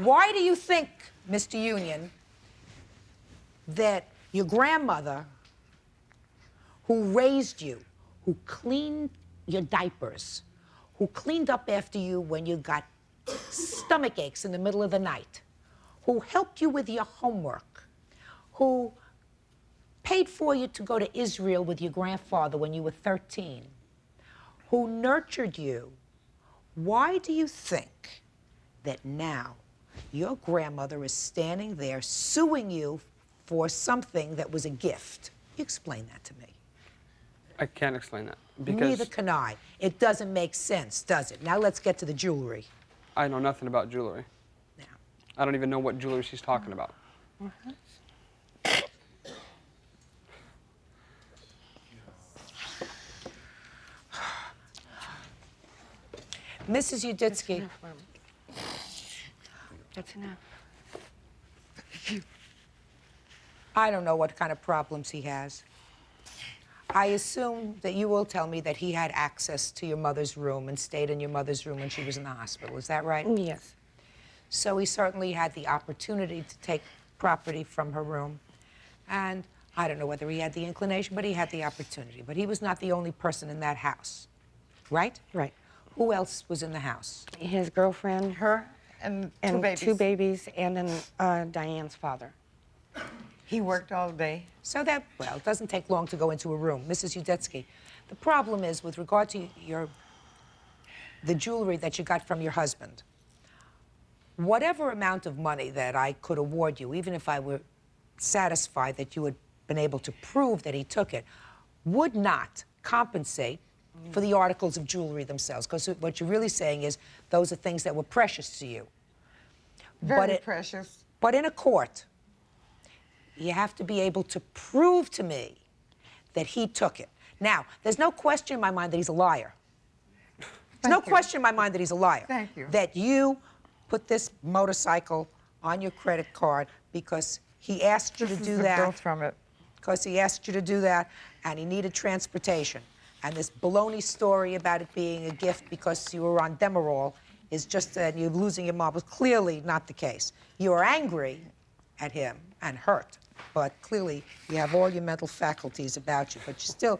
Why do you think, Mr. Union, that your grandmother, who raised you, who cleaned your diapers, who cleaned up after you when you got stomach aches in the middle of the night, who helped you with your homework, who paid for you to go to Israel with your grandfather when you were 13, who nurtured you, why do you think that now your grandmother is standing there suing you for something that was a gift? You explain that to me. I can't explain that because... Neither can I. It doesn't make sense, does it? Now let's get to the jewelry. I know nothing about jewelry. Now. I don't even know what jewelry she's talking about. Mrs. Uditsky. That's enough. I don't know what kind of problems he has. I assume that you will tell me that he had access to your mother's room and stayed in your mother's room when she was in the hospital. Is that right? Yes. So he certainly had the opportunity to take property from her room. And I don't know whether he had the inclination, but he had the opportunity. But he was not the only person in that house, right? Right. Who else was in the house? His girlfriend, Her and two babies, and then Diane's father. He worked all day. So that, well, it doesn't take long to go into a room. Mrs. Uditsky, the problem is with regard to the jewelry that you got from your husband, whatever amount of money that I could award you, even if I were satisfied that you had been able to prove that he took it, would not compensate for the articles of jewelry themselves. Because what you're really saying is those are things that were precious to you. Very precious. But in a court, you have to be able to prove to me that he took it. Now, there's no question in my mind that he's a liar. There's no question in my mind that he's a liar. Thank you. That you put this motorcycle on your credit card because he asked you to do that. Bill from it. Because he asked you to do that, and he needed transportation. And this baloney story about it being a gift because you were on Demerol is just that you're losing your marbles. Clearly not the case. You are angry at him and hurt, but clearly you have all your mental faculties about you. But you still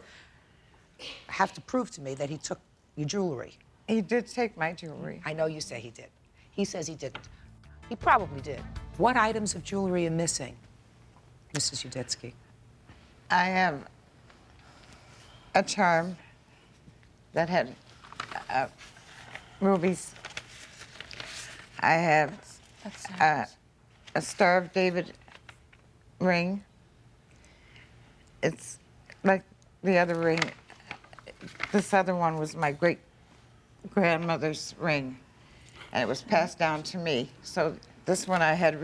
have to prove to me that he took your jewelry. He did take my jewelry. I know you say he did. He says he didn't. He probably did. What items of jewelry are missing, Mrs. Uditsky? I have a charm that had rubies. I have a Star of David ring. It's like the other ring. This other one was my great-grandmother's ring, and it was passed down to me. So this one I had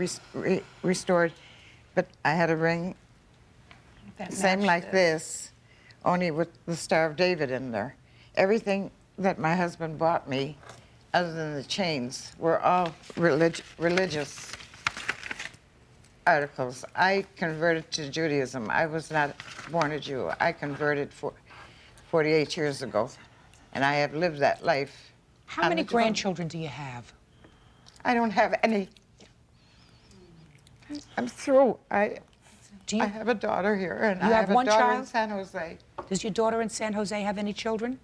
restored, but I had a ring same like this, only with the Star of David in there. Everything that my husband bought me, other than the chains, were all religious articles. I converted to Judaism. I was not born a Jew. I converted 48 years ago, and I have lived that life. How many grandchildren do you have? I don't have any. I'm through. I have a daughter here, and I have a daughter in San Jose. Does your daughter in San Jose have any children?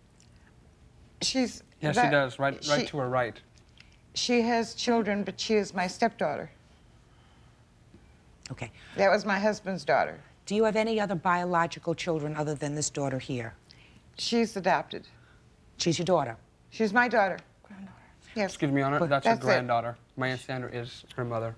Yes, she does, right to her right. She has children, but she is my stepdaughter. Okay. That was my husband's daughter. Do you have any other biological children other than this daughter here? She's adopted. She's your daughter? She's my daughter. Granddaughter. Yes. Excuse me, Your Honor, that's her granddaughter. My Aunt Sandra is her mother.